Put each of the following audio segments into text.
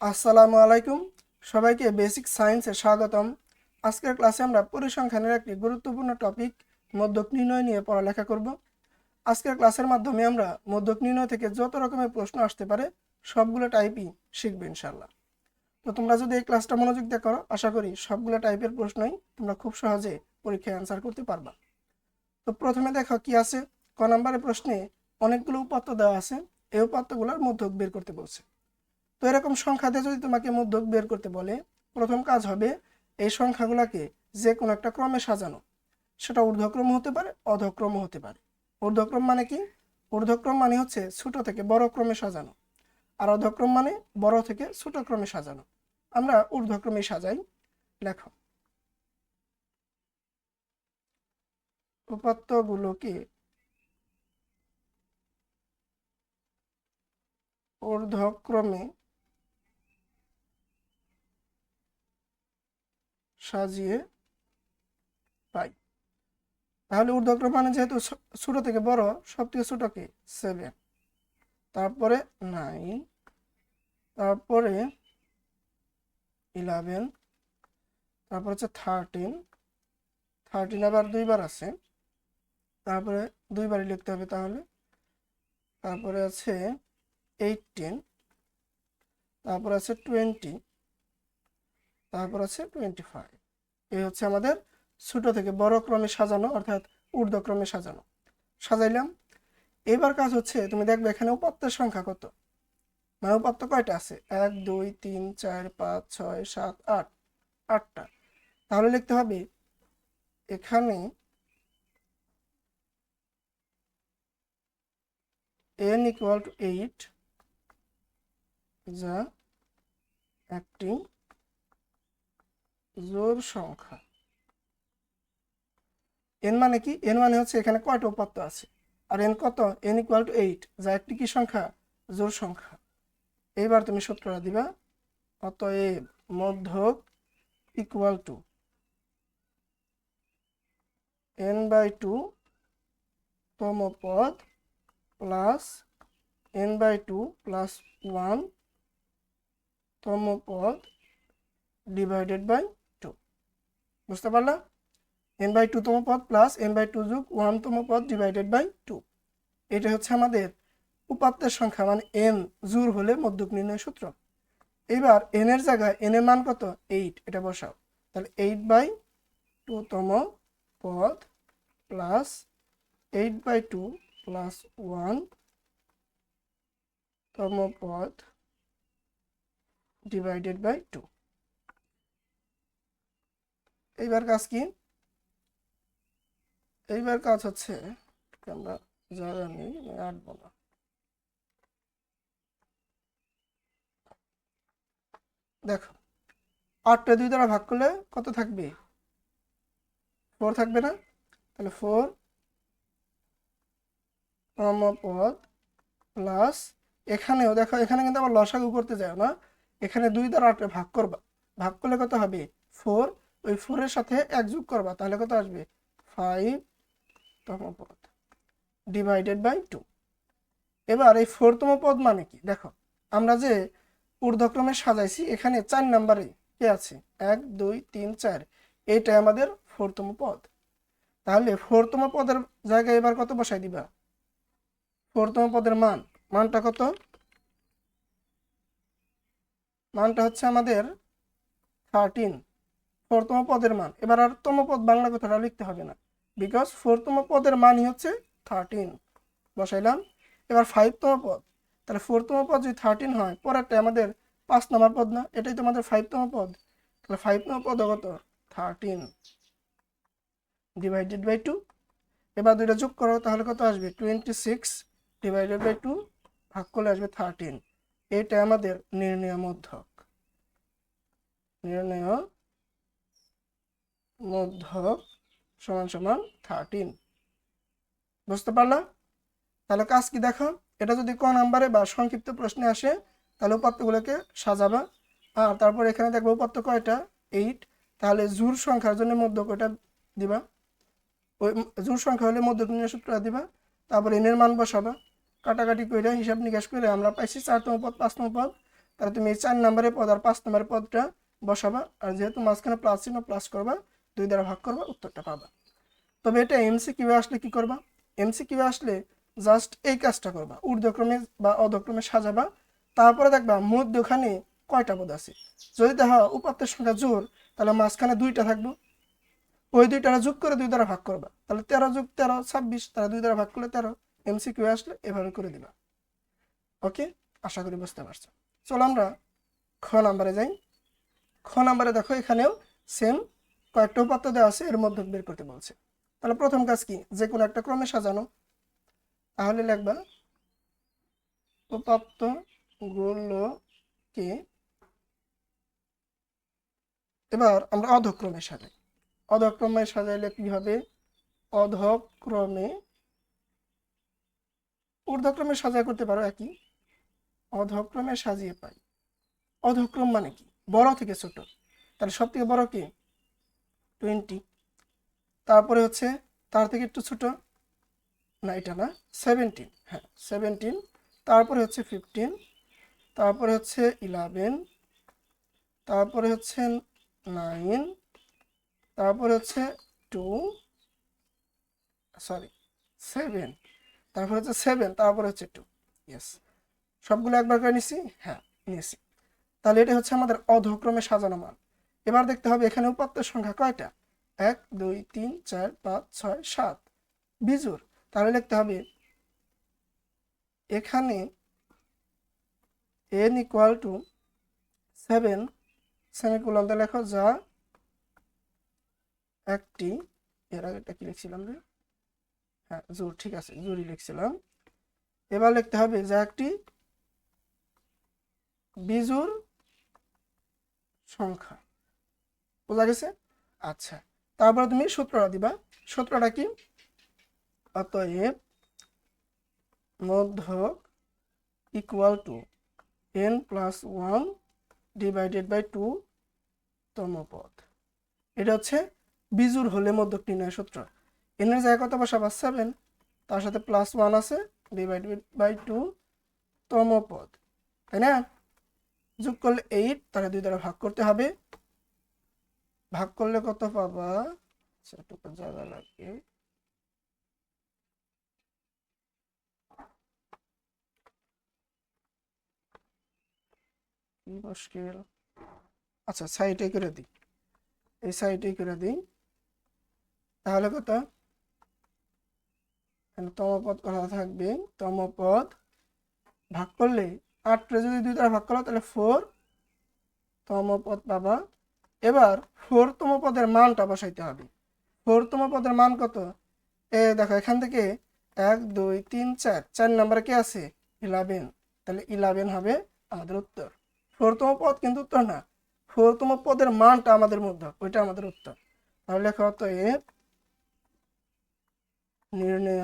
আসসালামু আলাইকুম। সবাইকে বেসিক সায়েন্সে স্বাগতম। আজকের ক্লাসে আমরা পরিসংখ্যানের একটি গুরুত্বপূর্ণ টপিক মধ্যক নির্ণয় নিয়ে পড়ালেখা করব। আজকের ক্লাসের মাধ্যমে আমরা মধ্যক নির্ণয় থেকে যত রকমের প্রশ্ন আসতে পারে সবগুলো টাইপই শিখবে ইনশাআল্লাহ। তো তোমরা যদি এই ক্লাসটা মনোযোগ দিয়ে করো, আশা করি সবগুলো টাইপের প্রশ্নই তোমরা খুব সহজে পরীক্ষায় অ্যান্সার করতে পারবা। তো প্রথমে দেখো কি আছে। ক নম্বরের প্রশ্নে অনেকগুলো উপাত্ত দেওয়া আছে, এই উপাত্তগুলোর মধ্যক বের করতে বলছে। তো এরকম সংখ্যা দিয়ে যদি তোমাকে মধ্যক বের করতে বলে, প্রথম কাজ হবে এই সংখ্যাগুলোকে যে কোনো একটা ক্রমে সাজানো। সেটা ঊর্ধ্বক্রম হতে পারে, অধক্রম হতে পারে। ঊর্ধ্বক্রম মানে কি? ঊর্ধ্বক্রম মানে হচ্ছে ছোট থেকে বড় ক্রমে সাজানো, আর অধক্রম মানে বড় থেকে ছোট ক্রমে সাজানো। আমরা ঊর্ধ্বক্রমে সাজাই। লেখো, উপাত্তগুলোকে ঊর্ধ্বক্রমে সাজিয়ে পাই। তাহলে ঊর্ধ্বক্রম মানে যেহেতু ছোট থেকে বড়, সব থেকে ছোট কি 7, তারপরে 9, তারপরে 11, তারপর হচ্ছে 13 আবার দুইবার আছে, তারপরে দুইবারই লিখতে হবে তাহলে। তারপরে আছে 18, তারপর আছে 20, তারপর আছে 25। এই হচ্ছে আমাদের ছোট থেকে বড় ক্রমে সাজানো, অর্থাৎ ঊর্ধ্বক্রমে সাজানো। সাজাইলাম। এবার কাজ হচ্ছে তুমি দেখবে এখানে উপাত্তের সংখ্যা কত, মানে উপাত্ত কয়টা আছে, 1 2 3 4 5 6 7 8, 8টা। তাহলে লিখতে হবে এখানে n = 8 যা একটি জোড় সংখ্যা। n মানে কি? n মানে হচ্ছে এখানে কয়টা উপাত্ত আছে, আর n কত? n = 8 যা একটি কি সংখ্যা? জোড় সংখ্যা। এইবার তুমি সূত্রটা দিবা। অতএব মধ্যক ইকুয়াল টু n/2 তম পদ প্লাস n/2 + 1 তম পদ ডিভাইডেড বাই 2। বুঝতে পারলা? n/2 তম পদ প্লাস n/2 যোগ 1 তম পদ ডিভাইডেড বাই 2। এটা হচ্ছে আমাদের উপাত্তের সংখ্যা, মানে n জোড় হলে মধ্যক নির্ণয় সূত্র। এবার n এর জায়গায় n এর মান কত? 8, এটা বসাও। তাহলে 8/2 তম পদ প্লাস 8/2 + 1 তম পদ ডিভাইডেড বাই 2। এইবার কাজ কি? এইবার কাজ হচ্ছে আমরা জায়গা নেই, আটবো না। দেখো, 8টা 2 দ্বারা ভাগ করলে কত থাকবে? 4 থাকবে না? তাহলে 4 তম পদ প্লাস, এখানেও দেখো, এখানে কিন্তু আবার লসাগু করতে যায় না, এখানে 2 দ্বারা 8 ভাগ করবা। ভাগ করলে কত হবে? 4। ওই 4 এর সাথে 1 যোগ করবা, তাহলে কত আসবে? 5 তম পদ ডিভাইডেড বাই 2। এবার এই 4 তম পদ মানে কি? দেখো, আমরা যে ঊর্ধ্বক্রমে সাজাইছি, এখানে 4 নম্বরে কে আছে? 1 2 3 4, এইটাই আমাদের 4 তম পদ। তাহলে 4 তম পদের জায়গায় এবার কত বসাই দিবা? 4 তম পদের মানটা কত? মানটা হচ্ছে আমাদের 13, 4 তম পদের মান। এবার আর তম পদ বাংলা কথাটা লিখতে হবে না, বিকজ 4 তম পদের মানই হচ্ছে 13। বসাইলাম। এবার 5 তম পদ। তাহলে 4 তম পদ যদি 13 হয়, পরেরটা আমাদের 5 নম্বর পদ না, এটাই তো আমাদের 5 তম পদ। তাহলে 5 তম পদ কত? 13 ডিভাইডেড বাই 2। এবার দুইটা যোগ করো, তাহলে কত আসবে? 26 ডিভাইডেড বাই 2, ভাগ করলে আসবে 13। এটা আমাদের নির্ণয় মধ্যক। নির্ণয় মধ্যক সমান সমান 13। বুঝতে পারলা? তাহলে কাজ কি দেখো, এটা যদি ক নাম্বারে বা সংক্ষিপ্ত প্রশ্নে আসে, তাহলে উপাত্তগুলোকে সাজাবা। আর তারপর এখানে দেখবো উপাত্ত কয়টা? 8। তাহলে জোড় সংখ্যার জন্য মধ্যক ওটা দিবা, ওই জোড় সংখ্যা হলে মধ্যক নির্ণয় সূত্রটা দিবা। তারপর n এর মান বসাবা, কাটাকাটি করে হিসাব নিকাশ করে আমরা পাইছি 4 তম পদ 5 তম পদ। তাহলে তুমি এই 4 নম্বরের পদ আর 5 নম্বরের পদটা বসাবা, আর যেহেতু মাঝখানে প্লাস চিহ্ন প্লাস করবা, 2 দ্বারা ভাগ করবা, উত্তরটা পাবা। তবে এটা এমসিকিউ আসলে কি করবা? এমসিকিউ আসলে জাস্ট এই কাজটা করবা, ঊর্ধ্বক্রমে বা অধক্রমে সাজাবা, তারপরে দেখবা মধ্যখানে কয়টা পদ আছে। যদি দেখা উপাত্তের সংখ্যা জোর, তাহলে মাঝখানে 2টা থাকবে, ওই 2টা যোগ করে 2 দ্বারা ভাগ করবা, তাহলে 13 যোগ 13 26, তাহলে 2 দ্বারা ভাগ করলে 13। এমসিকিউ আসলে এভাবে করে দিবা। ওকে, আশা করি বুঝতে পারছো। চলো আমরা খ নাম্বারে যাই। খ নাম্বারে দেখো এখানেও সেম কয়েকটা উপাত্ত দেওয়া আছে, এর মধ্যে বের করতে বলছে। তাহলে প্রথম কাজ কি, যে কোনো একটা ক্রমে সাজানো। তাহলে লিখবা উপাত্ত গুলোকে এবার আমরা অধক্রমে সাজাই। অধক্রমে সাজাইলে কি হবে? অধক্রমে, ঊর্ধ্বক্রমে সাজাই করতে পারো একই, অধক্রমে সাজিয়ে পাই। অধক্রম মানে কি? বড় থেকে ছোট। তাহলে সব থেকে বড় কি? 20। তারপরে হচ্ছে তার থেকে একটু ছোট, না এটা না, 17, হ্যাঁ 17। তারপরে হচ্ছে 15, তারপরে হচ্ছে 11, তারপরে হচ্ছে 9, তারপরে হচ্ছে 2, সরি 7, তারপরে হচ্ছে 7, তারপরে হচ্ছে 2। ইয়েস, সবগুলো একবার করে নিছি, হ্যাঁ নিয়েছি। তাহলে এটা হচ্ছে আমাদের অধক্রমে সাজানো মান। এবার দেখতে হবে এখানে উপাত্তের সংখ্যা কয়টা? 1 2 3 4 5 6 7, বিজোড়। তাহলে লিখতে হবে এখানে n ইকুয়াল টু 7 সেমিকোলন দিয়ে লেখো, যা একটি, এর আগেটা কি লিখছিলাম রে? হ্যাঁ জোড়, ঠিক আছে জোড়ই লিখছিলাম। এবার লিখতে হবে যা একটি বিজোড় সংখ্যা। বোঝা গেছে? আচ্ছা, তারপরে তুমি সূত্রটা দিবা। সূত্রটা কি? অতএব মধ্যক equal two n+1 divided by 2 তম পদ। এটা হচ্ছে বিজোড় হলে মধ্যক নির্ণয় সূত্র। n এর জায়গায় কত বসাবা? 7, তার সাথে +1 আছে, ডিভাইডেড বাই 2 তম পদ, তাই না? যোগ করলে 8, তাহলে 2 দ্বারা ভাগ করতে হবে। ভাগ করলে কত পাবা? সেটুকু জায়গা লাগে, কি মুশকিল। আচ্ছা সাইডে করে দিই, এই সাইডে করে দিই। তাহলে কত? তম পদ কথা থাকবে, তম পদ ভাগ করলে 8 রে যদি 2 দ্বারা ভাগ করো তাহলে 4 তম পদ পাবা। এবার 4 তম পদের মানটা বসাইতে হবে। 4 তম পদের মান কত? দেখো এখান থেকে 1 2 3 4, 4 নম্বরে কি আছে? 11, তাহলে 11 হবে আমাদের উত্তর। 4 তম পদ কিন্তু উত্তর না, 4 তম পদের মানটা আমাদের মধ্যে, ওইটা আমাদের উত্তর। তাহলে লেখা হতো নির্ণয়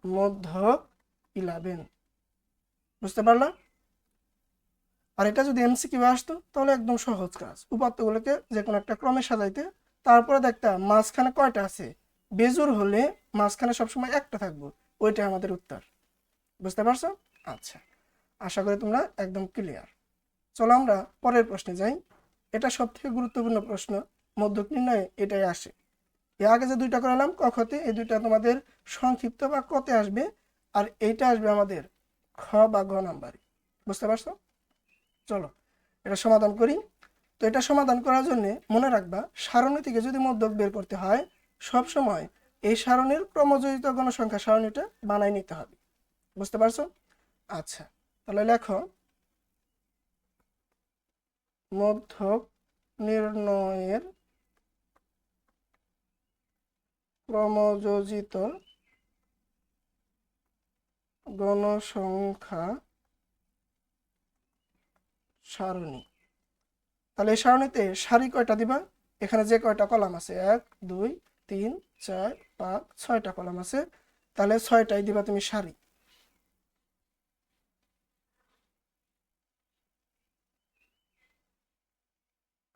মধ্যক 11। বুঝতে পারলা? আর এটা যদি এমসিকিউ আসতো তাহলে একদম সহজ কাজ, উপাত্তগুলোকে যে কোনো একটা ক্রমে সাজাইতে, তারপরে দেখতে মাঝখানে কয়টা আছে। বেজোড় হলে মাঝখানে সবসময় একটা থাকবে, ওইটা আমাদের উত্তর। বুঝতে পারছো? আচ্ছা, আশা করি তোমরা একদম ক্লিয়ার। চলো আমরা পরের প্রশ্নে যাই। এটা সব থেকে গুরুত্বপূর্ণ প্রশ্ন, মধ্যক নির্ণয়ে এটাই আসে। এর আগে যে দুইটা করালাম ক খতে, এই দুইটা তোমাদের সংক্ষিপ্ত বা কতে আসবে, আর এইটা আসবে আমাদের খ বা গ নাম্বারে। বুঝতে পারছো? চলো এটা সমাধান করি। তো এটা সমাধান করার জন্য মনে রাখবা, সারণী থেকে যদি মধ্যক বের করতে হয়, সব সময় এই সারণীর ক্রমযোজিত গণসংখ্যা সারণীটা বানাই নিতে হবে। বুঝতে পারছো? আচ্ছা, তাহলে লেখো মধ্যক নির্ণয়ের ক্রমযোজিত গণসংখ্যা সারণী। তাহলে এই সারণীতে সারি কয়টা দিবা? এখানে যে কয়টা কলাম আছে, 1 2 3 4 5 6টা কলাম আছে, তাহলে 6টাই দিবা তুমি সারি।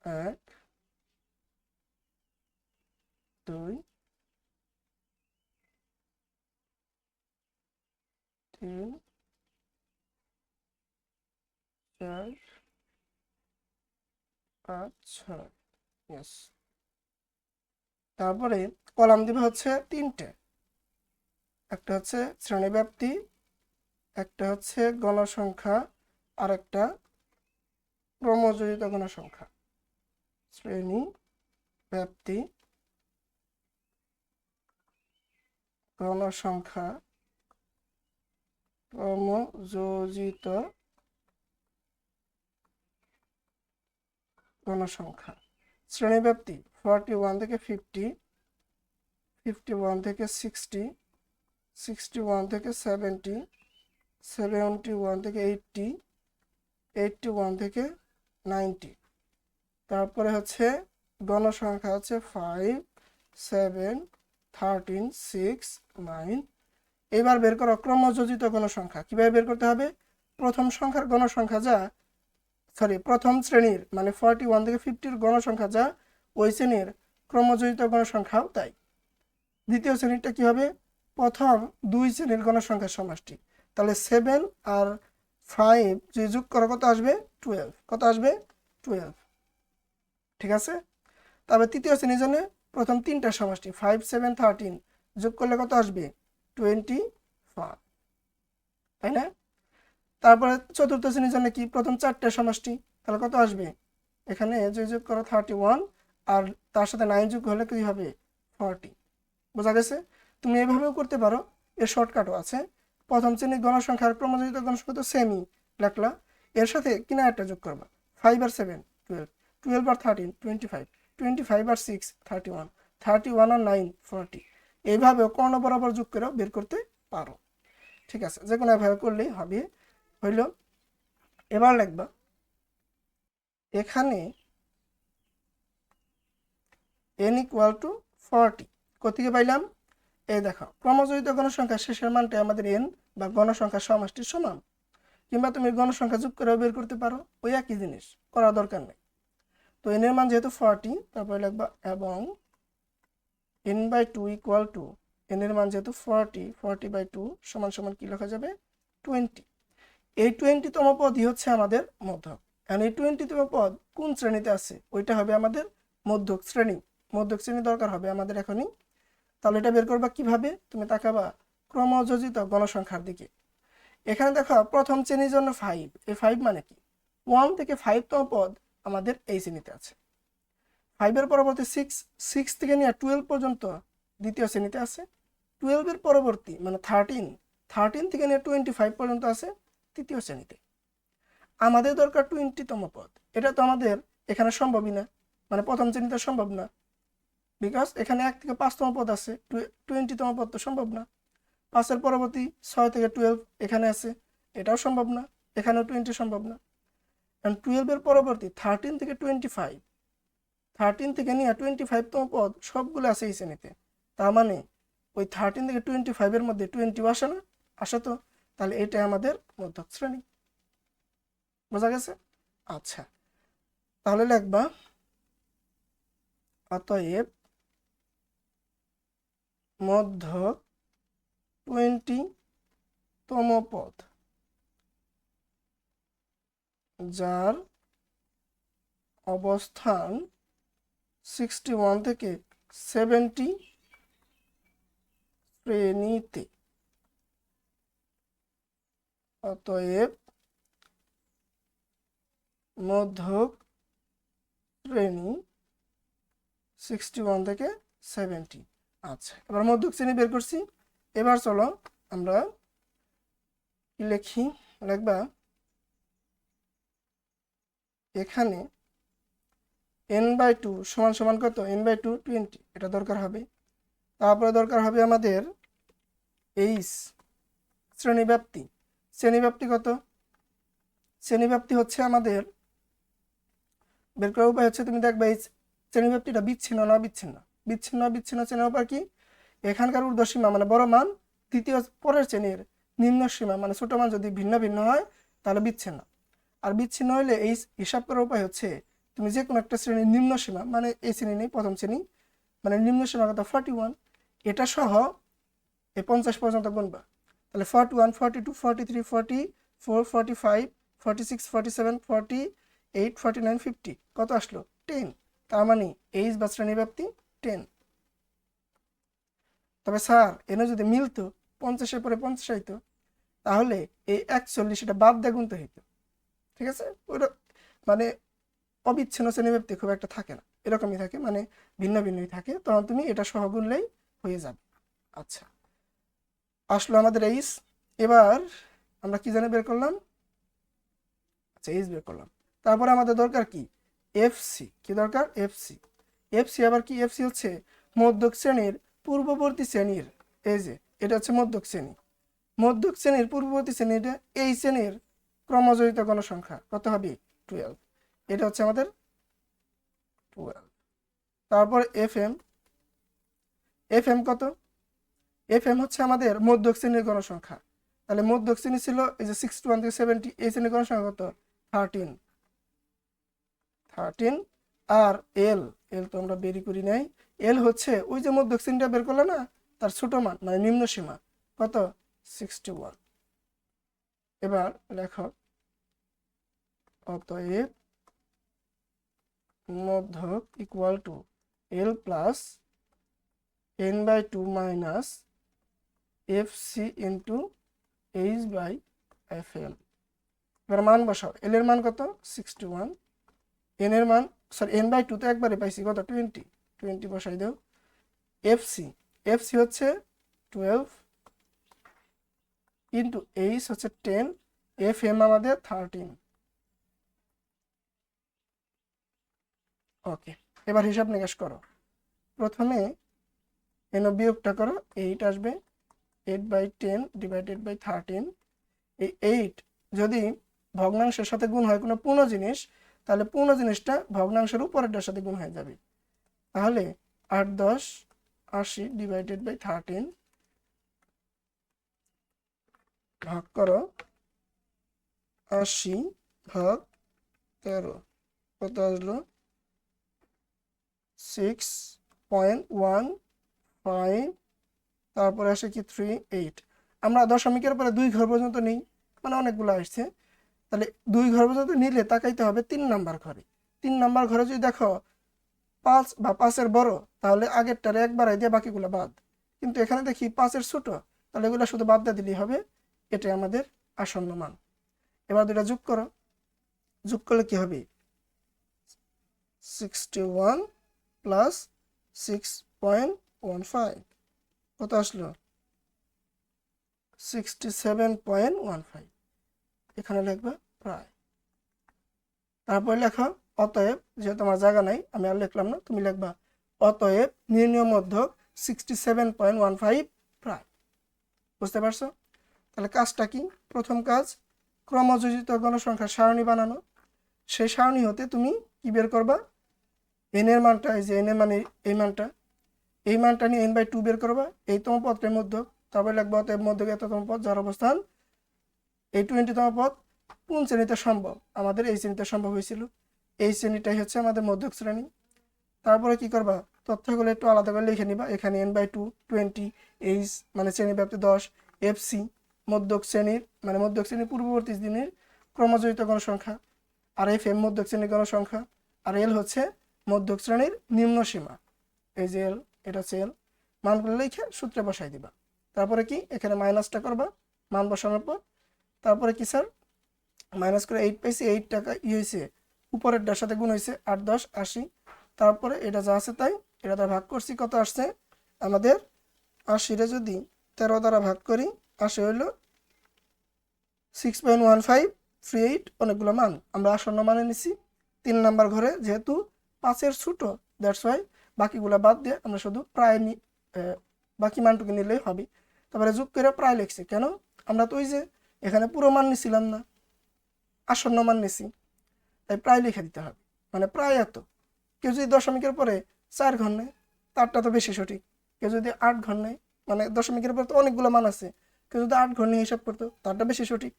1 2 3 4 5 6। ইয়েস। তারপরে কলাম দিবে হচ্ছে তিনটে, একটা হচ্ছে শ্রেণীব্যাপ্তি, একটা হচ্ছে গণসংখ্যা, আর একটা ক্রমযোজিত গণসংখ্যা। শ্রেণী ব্যাপ্তি, গণসংখ্যা, ক্রমযোজিত গণসংখ্যা। শ্রেণীব্যাপ্তি 41 থেকে 50, 51 থেকে 60, 61 থেকে 70, 71 থেকে 80, 81 থেকে 90। তারপরে হচ্ছে গণসংখ্যা হচ্ছে 5, 7, 13, 6, 9। এবার বের করো ক্রমযোজিত গণসংখ্যা। কিভাবে বের করতে হবে? প্রথম সংখ্যার গণসংখ্যা যা, প্রথম শ্রেণীর মানে 41 থেকে 50-র গণসংখ্যা যা, ওই শ্রেণীর ক্রমযোজিত গণসংখ্যাও তাই। দ্বিতীয় শ্রেণীরটা কি হবে? প্রথম দুই শ্রেণীর গণসংখ্যার সমষ্টি। তাহলে 7 আর 5 যদি যোগ করো কত আসবে? 12। কত আসবে? 12। ঠিক আছে। তবে তৃতীয় শ্রেণীর জন্য প্রথম তিনটার সমষ্টি 5, 7, 13 যোগ করলে কত আসবে? 25। তাই না? তারপরে চতুর্থ শ্রেণীর জন্য কি? প্রথম চারটার সমষ্টি, তাহলে কত আসবে? এখানে যে যোগ করো 31, আর তার সাথে 9 যোগ হলে কি হবে? 40। বোঝা গেছে? তুমি এভাবেও করতে পারো, এর শর্টকাটও আছে। প্রথম শ্রেণীর গণসংখ্যার ক্রমযোজিত গণসংখ্যা তো সেমই লেখলা, এর সাথে কিনা একটা যোগ করবা। 5 আর 7 12, 12 আর 13 25, 25 আর 6 31, 31 আর 9 40। এইভাবেও কর্ণ বরাবর যোগ করে বের করতে পারো। ঠিক আছে, যে কোনো এভাবে করলেই হবে। হইল। এবার লিখবা এখানে n = 40 কোথেকে পাইলাম? এই দেখো, ক্রমযোজিত গণসংখ্যা শেষের মানটা আমাদের n বা গণসংখ্যার সমষ্টির সমান। কিংবা তুমি গণসংখ্যা যোগ করেও বের করতে পারো, ওই একই জিনিস, করার দরকার নেই। তো n এর মান যেহেতু 40, তারপরে লিখবা এবং n/2 = n এর মান যেহেতু 40, 40/2 সমান সমান কি লেখা যাবে? 20। এই 20তম পদই হচ্ছে আমাদের মধ্যক। এখন এই 20তম পদ কোন শ্রেণীতে আছে? ওইটা হবে আমাদের মধ্যক শ্রেণী। মধ্যক শ্রেণী দরকার হবে আমাদের এখনই। তাহলে এটা বের করবা কিভাবে? তুমি তাকাবা ক্রমযোজিত গণসংখ্যার দিকে। এখানে দেখো প্রথম শ্রেণীর জন্য 5, এই 5 মানে কি? 1 থেকে 5তম পদ আমাদের এই শ্রেণীতে আছে। 5 এর পরবর্তী 6, 6 থেকে নিয়ে 12 পর্যন্ত দ্বিতীয় শ্রেণীতে আছে। 12 এর পরবর্তী মানে 13, 13 থেকে নিয়ে 25 পর্যন্ত আছে তৃতীয় শ্রেণীতে। আমাদের দরকার 20তম পদ। এটা তো আমাদের এখানে সম্ভবই না, মানে প্রথম শ্রেণীতে সম্ভব না, বিকজ এখানে 1 থেকে 5তম পদ আছে, 20তম পদ তো সম্ভব না। 5 এর পরবর্তী 6 থেকে 12 এখানে আছে, এটাও সম্ভব না, এখানেও 20 সম্ভব না। কারণ 12 এর পরবর্তী 13 থেকে 25, 13 থেকে নিয়ে 25তম পদ সবগুলো আছে এই শ্রেণীতে। তার মানে ওই 13 থেকে 25 এর মধ্যে 20 আসে না? আসে তো। তাহলে এটাই আমাদের মধ্যক শ্রেণী। বোঝা গেছে? আচ্ছা, তাহলে লিখবা অতএব মধ্যক 20তম পদ যার অবস্থান 61 থেকে 70 শ্রেণীতে। অতএব মধ্যক শ্রেণী 61 থেকে 70। আচ্ছা, এবার মধ্যক শ্রেণী বের করছি। এবার চলো আমরা কি লিখি। লিখবা এখানে n/2 সমান সমান কত? n/2 20, এটা দরকার হবে। তারপরে দরকার হবে আমাদের h শ্রেণীব্যাপ্তি। শ্রেণীব্যাপ্তি কত? শ্রেণীব্যাপ্তি হচ্ছে আমাদের বের করার উপায় হচ্ছে, তুমি দেখবে এই শ্রেণীব্যাপ্তিটা বিচ্ছিন্ন না বিচ্ছিন্ন। বিচ্ছিন্ন বিচ্ছিন্ন শ্রেণীর উপর কি? এখানকার ঊর্ধ্বসীমা মানে বড় মান, তৃতীয় পরের শ্রেণীর নিম্ন সীমা মানে ছোট মান যদি ভিন্ন ভিন্ন হয় তাহলে বিচ্ছিন্ন। আর বিচ্ছিন্ন হলে এই হিসাব করার উপায় হচ্ছে, তুমি যে কোনো একটা শ্রেণীর নিম্ন সীমা, মানে এই শ্রেণী নেই, প্রথম শ্রেণী মানে নিম্ন সীমা কত? 41, এটা সহ এই 50 পর্যন্ত গুনবা। তাহলে 41, 42, 43, 44, 45, 46, 47, 48, 49, 50 কত আসলো 10। তার মানে এইচ বা শ্রেণীব্যাপ্তি 10। তবে স্যার এনে যদি মিলতো 50-এর পরে 50 হইতো, তাহলে এই 41 এটা বাদ দিয়ে গুনতে হইতো। ঠিক আছে, ওটা মানে অবিচ্ছিন্ন শ্রেণীব্যাপ্তি খুব একটা থাকে না, এরকমই থাকে, মানে ভিন্ন ভিন্নই থাকে, তখন তুমি এটা সহ গুনলেই হয়ে যাবে। আচ্ছা, আসলো আমাদের এইচ। এবার আমরা কি জানি বের করলাম, আচ্ছা এইচ বের করলাম। তারপরে আমাদের দরকার কি এফসি, কি দরকার এফসি। এফসি আবার কি, এফসি হচ্ছে মধ্যক শ্রেণীর পূর্ববর্তী শ্রেণীর, এই যে এটা হচ্ছে মধ্যক শ্রেণী, মধ্যক শ্রেণীর পূর্ববর্তী শ্রেণীটা এই শ্রেণীর ক্রমজড়িত গণসংখ্যা কত হবে 12, এটা হচ্ছে আমাদের 12। তারপর এফ এম, এফ এম কত, এফ এম হচ্ছে আমাদের মধ্যক শ্রেণীর গণসংখ্যা, তাহলে মধ্যক শ্রেণী ছিল এই যে 61 থেকে 70, এই শ্রেণীর গণসংখ্যা কত 13। আর এল, এল তো আমরা বেরি করি নাই, এল হচ্ছে ওই যে মধ্যক শ্রেণীটা বের করলো না, তার ছোট মান মানে নিম্ন সীমা কত 61। এবার লেখো অতএব মধ্যক equal to L plus n/2 minus F C into H by F M. এবার মান বসাও, এল এর মান কত 61, এন এর মান সরি n/2 তো একবারে পাইছি কত 20, 20 বসাই দাও। এফসি, এফসি হচ্ছে 12 ইন্টু এইচ হচ্ছে 10, এফ এম আমাদের 13। ওকে, এবার হিসাব নিকাশ করো। প্রথমে এন বিয়োগটা করো, 8 আসবে, 8/10 ডিভাইডেড বাই 13। এই 8 যদি ভগ্নাংশের সাথে গুণ হয় কোনো পূর্ণ জিনিস, তাহলে পূর্ণ জিনিসটা ভগ্নাংশের উপরেরটার সাথে গুণ হয়ে যাবে। তাহলে 8 10 80 ডিভাইডেড বাই 13 ভাগ করো 80 ভাগ 13 কত আসলো 6.15। তারপরে আসে কি 38। আমরা দশমিকের পরে 2 ঘর পর্যন্ত নেই, মানে অনেকগুলো আসছে, তাহলে 2 ঘর পর্যন্ত নিলে তাকাইতে হবে 3 নাম্বার ঘরে। 3 নাম্বার ঘরে যদি দেখো 5 বা 5-এর বড়, তাহলে আগেরটারে এক বাড়াই দিয়ে বাকিগুলো বাদ। কিন্তু এখানে দেখি 5-এর ছোট, তাহলে এগুলো শুধু বাদ দিয়ে দিলেই হবে, এটাই আমাদের আসন্ন মান। এবার দুটা যোগ করো, যোগ করলে কি হবে 61 প্লাস 6.15 কত আসলো 67.15। এখানে লিখবা প্রায়। তারপরে লেখো অতএব, যেহেতু আমার জায়গা নাই আমি আর লিখলাম না, তুমি লিখবা অতএব নির্ণয় মধ্যক 67.15 প্রায়। বুঝতে পারছো? তাহলে কাজটা কি, প্রথম কাজ ক্রমযোজিত গণসংখ্যার সারণী বানানো। সেই সারণী হতে তুমি কি বের করবা, এন এর মানটা, এই যে এন এর মানে এই মানটা, এই মানটা নিয়ে n/2 বের করবা, এই তম পদটার মধ্যক। তারপরে লিখবা অতএব মধ্যক এততম পদ যার অবস্থান এই 20তম পদ কোন শ্রেণীতে সম্ভব, আমাদের এই শ্রেণীতে সম্ভব হয়েছিল, এই শ্রেণীটাই হচ্ছে আমাদের মধ্যক শ্রেণী। তারপরে কি করবা, তথ্যগুলো একটু আলাদা করে লিখে নিবা। এখানে n/2 20, এইচ মানে শ্রেণী ব্যাপ্তি 10, এফসি মধ্যক শ্রেণীর মানে মধ্যক শ্রেণীর পূর্ববর্তী শ্রেণীর ক্রমজড়িত গণসংখ্যা, আর এফ এম মধ্যক শ্রেণীর গণসংখ্যা, আর এল হচ্ছে মধ্যক শ্রেণীর নিম্ন সীমা, এই যে এল, এটা হচ্ছে এল। মানগুলো লিখে সূত্রে বসাই দিবা। তারপরে কি এখানে মাইনাসটা করবা মান বসানোর পর। তারপরে কি স্যার মাইনাস করে 8 পাইছি, 8 টাকা হয়েছে উপরেরটার সাথে গুণ হয়েছে 8 10 80। তারপরে এটা যা আছে তাই, এটা দ্বারা ভাগ করছি, কত আসছে আমাদের 80-রে যদি 13 দ্বারা ভাগ করি 80 হইল 6.1538। অনেকগুলো মান আমরা আসন্ন মানে নিছি 3 নাম্বার ঘরে, যেহেতু 5-এর ছোট দ্যাটস ওয়াই বাকিগুলো বাদ দিয়ে আমরা শুধু প্রায় বাকি মানটুকু নিলেই হবে। তারপরে যোগ করে প্রায় লিখছি, কেন আমরা তো ওই যে এখানে পুরো মান নিছিলাম না, আসন্ন মান নিছি, তাই প্রায় লিখে দিতে হবে, মানে প্রায় এত। কেউ যদি দশমিকের পরে 4 ঘর নেয় তারটা তো বেশি সঠিক, কেউ যদি 8 ঘর নেয়, মানে দশমিকের পর তো অনেকগুলো মান আছে, কেউ যদি 8 ঘর নিয়ে হিসাব করতো তারটা বেশি সঠিক।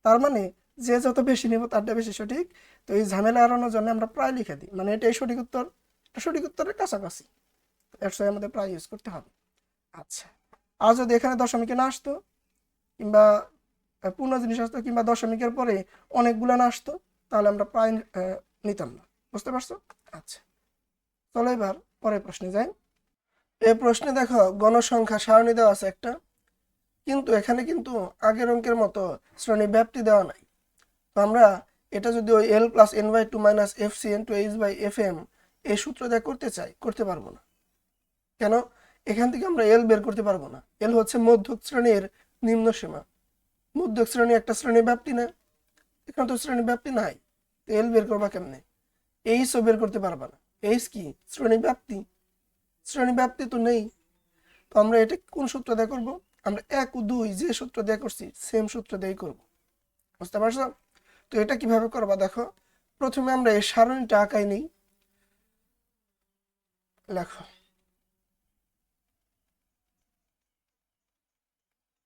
তার মানে যে যত বেশি নেব তারটা বেশি সঠিক। তো এই ঝামেলা এড়ানোর জন্য আমরা প্রায় লিখে দিই, মানে এটাই সঠিক উত্তর, সঠিক উত্তরের কাছাকাছি, এর সাথে আমাদের প্রায় ইউজ করতে হবে। আচ্ছা, আর যদি এখানে দশমিকে না আসতো কিংবা পূর্ণ জিনিস আসতো কিংবা দশমিকের পরে অনেকগুলো না আসতো, তাহলে আমরা প্রায় নিতাম না। বুঝতে পারছো? আচ্ছা, চলো এবার পরের প্রশ্নে যাই। এই প্রশ্নে দেখো গণসংখ্যা সারণী দেওয়া আছে একটা, কিন্তু এখানে কিন্তু আগের অঙ্কের মতো শ্রেণী ব্যাপ্তি দেওয়া নাই। তো আমরা এটা যদি ওই L plus N by two minus F C into H by F M এই সূত্র দিয়ে করতে চাই, করতে পারবো না। কেন? এখান থেকে আমরা এল বের করতে পারবো না। এল হচ্ছে মধ্যক শ্রেণীর নিম্ন সীমা। মধ্যক শ্রেণী একটা শ্রেণী ব্যাপ্তি না, এখানে তো শ্রেণী ব্যাপ্তি নাই, তো এল বের করবা কেমনে? এইচও বের করতে পারবা না। এইচ কি? শ্রেণী ব্যাপ্তি। শ্রেণী ব্যাপ্তি তো নেই। তো আমরা এটা কোন সূত্র দিয়ে করবো? আমরা 1 ও 2 যে সূত্র দিয়ে করছি সেম সূত্র দিয়েই করবো। বুঝতে পারছো? তো এটা কিভাবে করবা দেখো, প্রথমে আমরা এই সারণীটা আঁকাই নেই। লেখো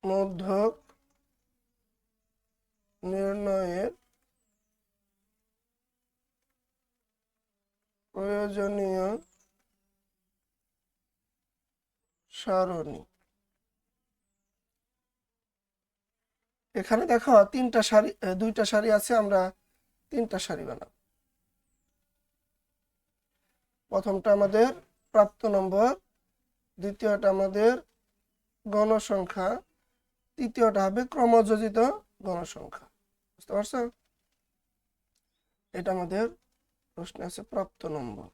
মধ্যক নির্ণয়ের প্রয়োজনীয় সারণী। এখানে দেখো তিনটা সারি, দুইটা সারি আছে, আমরা তিনটা সারি বানাবো। প্রথমটা আমাদের প্রাপ্ত নম্বর, দ্বিতীয়টা আমাদের গণসংখ্যা, তৃতীয়টা হবে ক্রমযোজিত গণসংখ্যা। বুঝতে পারছো? এটা আমাদের প্রশ্নে আছে প্রাপ্ত নম্বর,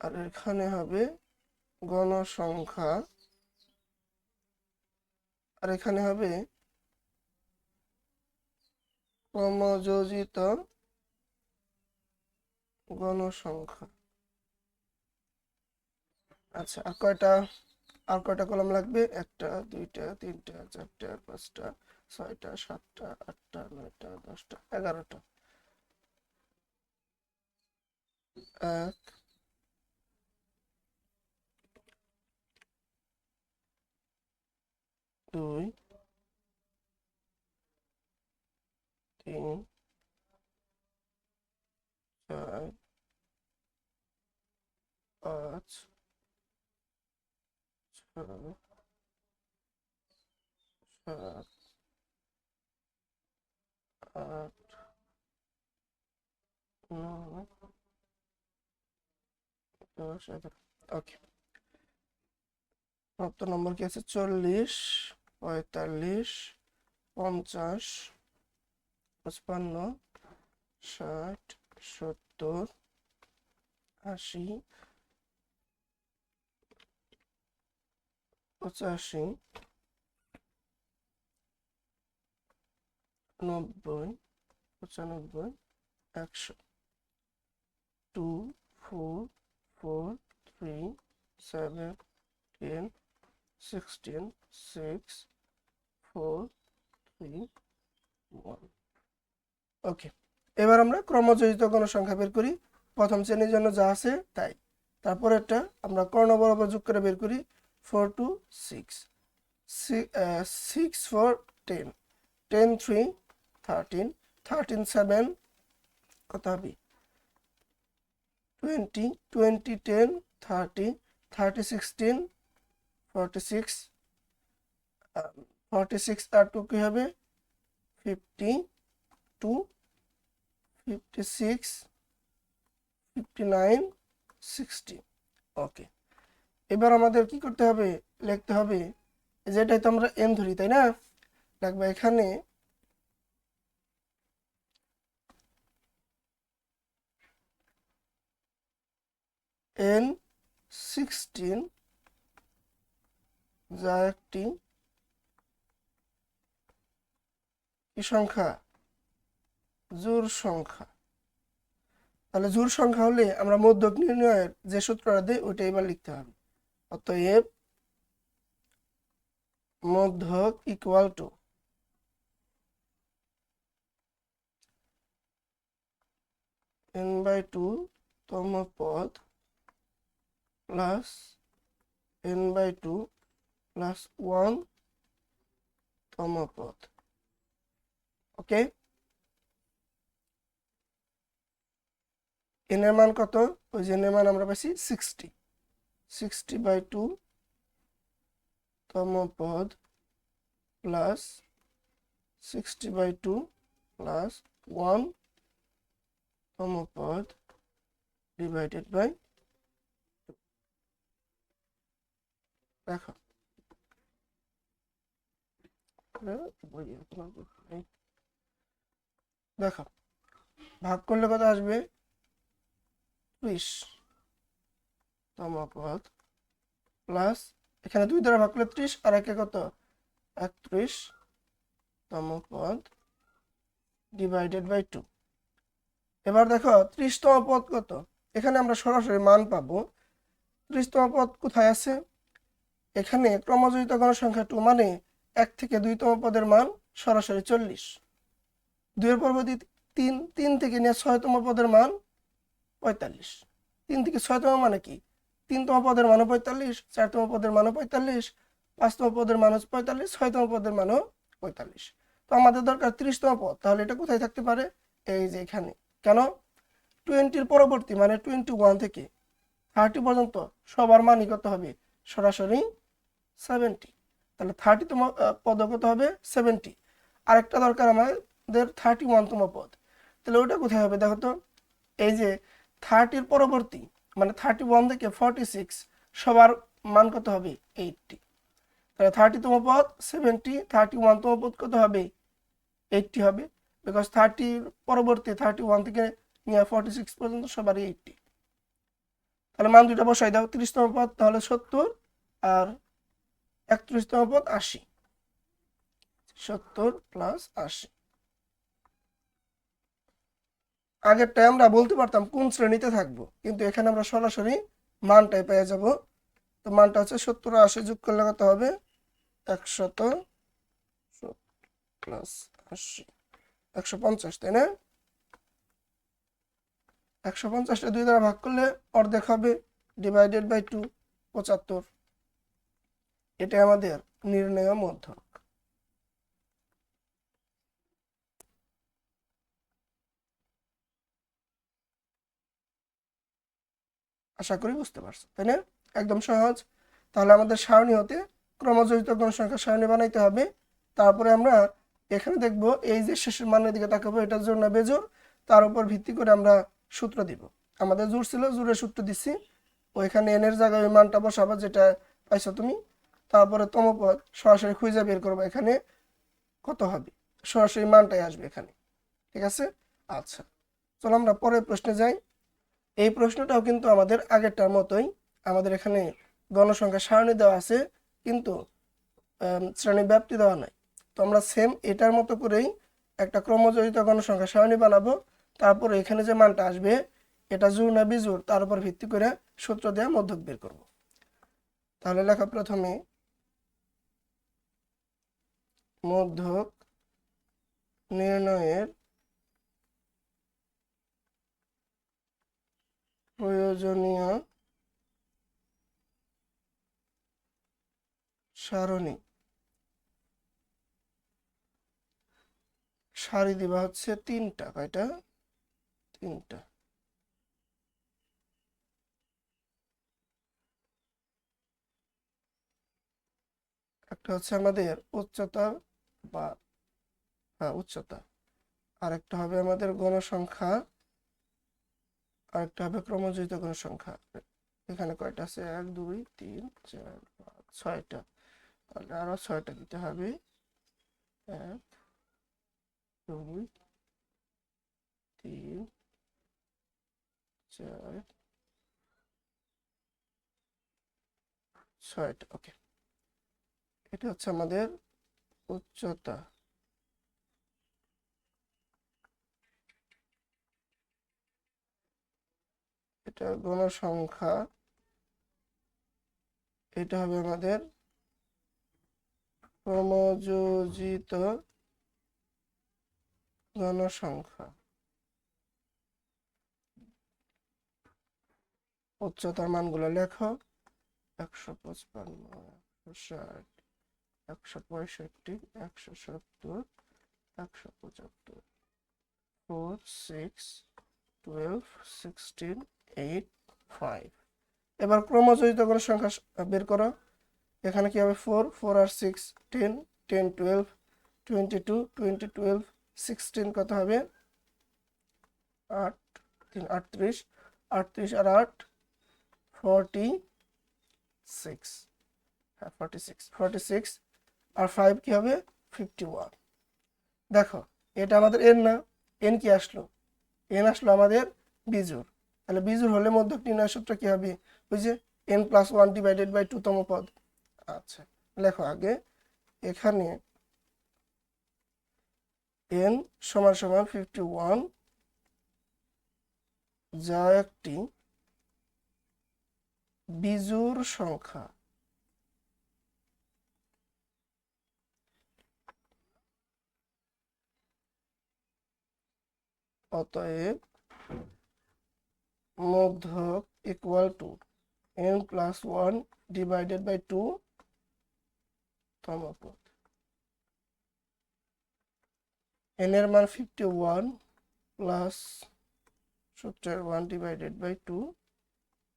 আর এখানে হবে গণসংখ্যা, আর এখানে হবে ক্রমযোজিত গণসংখ্যা। আচ্ছা, আর কয়টা কলাম লাগবে? 1টা 2টা 3টা 4টা 5টা 6টা 7টা 8টা 9টা 10টা 11টা। 1 2 3 4 5 6 7 8 9 10 11। ওকে, প্রাপ্ত নম্বর কি আছে? 40 45 50 55 60 70 80 85 90 95 100। 2 4 4 3 7 10 16 6 4 3 1। ওকে, এবার আমরা ক্রমযোজিত গণসংখ্যা বের করি। প্রথম শ্রেণীর জন্য যা আছে তাই। তারপর একটা আমরা কর্ণ বরাবর যোগ করে বের করি। 4 2 6 6 4 10 10 3 13 13 7 কত হবে? 20 20 10 30 30 16 46 46 আর 2 কি হবে? 52 56 59 60। ওকে, এবার আমাদের কি করতে হবে? লিখতে হবে, যেটাই তো আমরা n ধরি তাই না, লিখবো এখানে n16 যা একটি কি সংখ্যা? জোড় সংখ্যা। তাহলে জোড় সংখ্যা হলে আমরা মধ্যক নির্ণয়ের যে সূত্রটা দেই ওইটা এবার লিখতে হবে। অতএব মধ্যক ইকুয়াল টু n/2 তম পদ প্লাস n/2 প্লাস 1 তম পদ। ওকে, n এর মান কত? ওই যে n এর মান আমরা পাইছি 60, 60/2 তম পদ প্লাস 60/2 প্লাস 1 তম পদ ডিভাইডেড বাই দেখো দেখো ভাগ করলে কত আসবে 30 তম পদ প্লাস এখানে 2 দ্বারা ভাগ করলে 30 আর একে কত 31 তম পদ ডিভাইডেড বাই 2। এবার দেখো 30 তম পদ কত, এখানে আমরা সরাসরি মান পাবো। 30 তম পদ কোথায় আছে, এখানে ক্রমযোজিত গণসংখ্যা 2 মানে 1 থেকে 2 তম পদের মান সরাসরি 40, 2 এর পরবর্তী 3, 3 থেকে নিয়ে 6 তম পদের মান 45, 3 থেকে 6 তম মানে কি 3 তম পদের মানও 45, 4 তম পদের মানও 45, 5 তম পদের মানও 45, 6 তম পদের মানও 45। তো আমাদের দরকার 30 তম পদ, তাহলে এটা কোথায় থাকতে পারে, এই যে এখানে। কেন 20 এর পরবর্তী মানে 21 থেকে 30 পর্যন্ত সবার মানই কত হবে সরাসরি 70, তাহলে 30 তম পদ কত হবে 70। আরেকটা দরকার আমাদের 31 তম পদ, তাহলে ওটা কোথায় হবে দেখো তো, এই যে 30 এর পরবর্তী মানে 31 থেকে 46 সবার মান কত হবে 80, তাহলে 30 তম পদ 70, 31 তম পদ কত হবে 80 হবে, বিকজ 30 পরবর্তী 31 থেকে নিয়ে 46 পর্যন্ত সবারই 80। তাহলে মান দুইটা বসাই দাও, 30 তম পদ তাহলে 70 আর 31 তম পদ 80, 70 প্লাস 80। আগেরটাই আমরা বলতে পারতাম কোন শ্রেণীতে থাকবো, কিন্তু এখানে আমরা সরাসরি মানটাই পেয়ে যাব। তো মানটা হচ্ছে 70 আর 80 যোগ করলে কত হবে 100 প্লাস 80 150, তাই না? 150টা 2 দ্বারা ভাগ করলে অর্ধেক হবে ডিভাইডেড বাই 2 75। এটা আমাদের নির্ণেয় মধ্যক। আশা করি বুঝতে পারছো, তাই না? একদম সহজ। তাহলে আমাদের সারণী হতে ক্রমযোজিত গণসংখ্যা সারণী বানাইতে হবে। তারপরে আমরা এখানে দেখব এই যে শেষের মানের দিকে তাকাবো, এটার জন্য বেজোড়, তার উপর ভিত্তি করে আমরা সূত্র দিব। আমাদের জোড় ছিল, জোড়ের সূত্র দিচ্ছি, ওইখানে এন এর জায়গায় ওই মানটা বসাবো যেটা পাইছো তুমি। তারপরে তম পদ সরাসরি খুঁজে বের করবো এখানে কত হবে, সরাসরি মানটাই আসবে এখানে। ঠিক আছে, আচ্ছা চলো আমরা পরের প্রশ্নে যাই। এই প্রশ্নটাও কিন্তু আমাদের আগেরটার মতোই, আমাদের এখানে গণসংখ্যা সারণী দেওয়া আছে কিন্তু শ্রেণী ব্যাপ্তি দেওয়া নাই। তো আমরা সেম এটার মতো করেই একটা ক্রমযোজিত গণসংখ্যা সারণী বানাবো। তারপরে এখানে যে মানটা আসবে এটা জোড় না বিজোড় তার উপর ভিত্তি করে সূত্র দেওয়া মধ্যক বের করব। তাহলে লেখা প্রথমে মধ্যক নির্ণয়ের প্রয়োজনীয় সারণী। সারি দিবা হচ্ছে 3টা, কয়টা 3টা। একটা হচ্ছে আমাদের উচ্চতা বা উচ্চতা, আরেকটা হবে আমাদের গণসংখ্যা, আরেকটা হবে ক্রমযোজিত গণসংখ্যা। এখানে কয়টা আছে 1 2 3 4 5 6টা, তাহলে আরো 6টা দিতে হবে 1 2 3 4 6টা। ওকে, এটা হচ্ছে আমাদের উচ্চতা। এটা গণসংখ্যা, এটা হবে আমাদের ক্রমযোজিত গণসংখ্যা। উচ্চতার মানগুলো লেখো 155 160 165 170 175 4 6 12 16 8 5। এবার ক্রমযোজিত গণসংখ্যা বের করো। এখানে কি হবে 4 4 আর 6 10 10 12 22 20 12 16 কত হবে 8 3 38 38 আর 8 46 হ্যাঁ 46 আর 5 কি হবে 51। দেখো এটা আমাদের এন না, এন কি আসলো, এন আসলো আমাদের বিজোড়। তাহলে বিজোড় হলে মধ্যক নির্ণয় সূত্র কি হবে, ওই যে n+1 ডিভাইডেড বাই 2 তম পদ। আচ্ছা লেখো আগে এখানে n সমান সমান 51 যা একটি বিজোড় সংখ্যা। অতএব মধ্যক equal two n+1 divided by 2 তম পদ। n এর মান 51 প্লাস সূত্রের 1 ডিভাইডেড বাই 2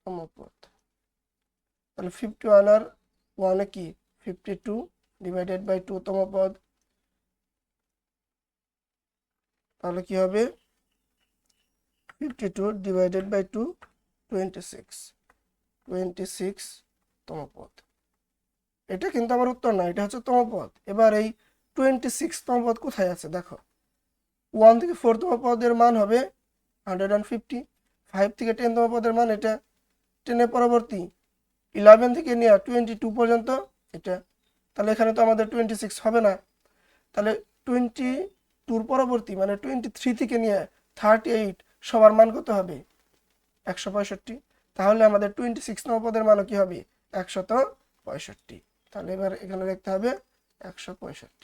তম পদ। তাহলে 51 আর 1 এ কি 52 ডিভাইডেড বাই 2 তম পদ। তাহলে কি হবে 52 ডিভাইডেড বাই 2 26 তম পদ। এটা কিন্তু আমার উত্তর না, এটা হচ্ছে তম পদ। এবার এই 26 তম পদ কোথায় আছে দেখো, 1 থেকে 4 তম পদের মান হবে 150, 5 থেকে 10 তম পদের মান এটা, 10 এর পরবর্তী 11 থেকে নিয়ে 22 পর্যন্ত এটা। তাহলে এখানে তো আমাদের 26 হবে না, তাহলে 22 পরবর্তী মানে 23 থেকে নিয়ে 38 সবার মান কত হবে 165। তাহলে আমাদের 26 তম পদের মানও কি হবে 165। তাহলে এবার এখানে লিখতে হবে 165,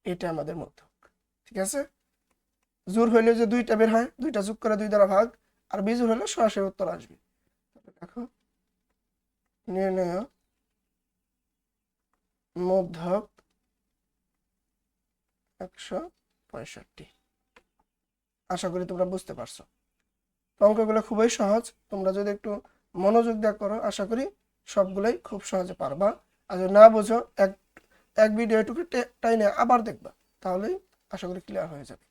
এটা আমাদের মধ্যক। ঠিক আছে, জোড় হইলে যে দুইটা বের হয়, দুইটা যোগ করে 2 দ্বারা ভাগ, আর বিজোড় হলে সরাসরি উত্তর আসবে। দেখো নির্ণয় মধ্যক 165। আশা করি তোমরা বুঝতে পারছো। অঙ্কগুলো খুবই সহজ, তোমরা যদি একটু মনোযোগ দিয়ে করো আশা করি সবগুলোই খুব সহজে পারবা। আর যদি না বোঝো এক ভিডিও এটুকু টাইনে আবার দেখবা, তাহলেই আশা করি ক্লিয়ার হয়ে যাবে।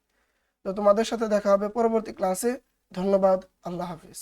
তো তোমাদের সাথে দেখা হবে পরবর্তী ক্লাসে। ধন্যবাদ, আল্লাহ হাফিজ।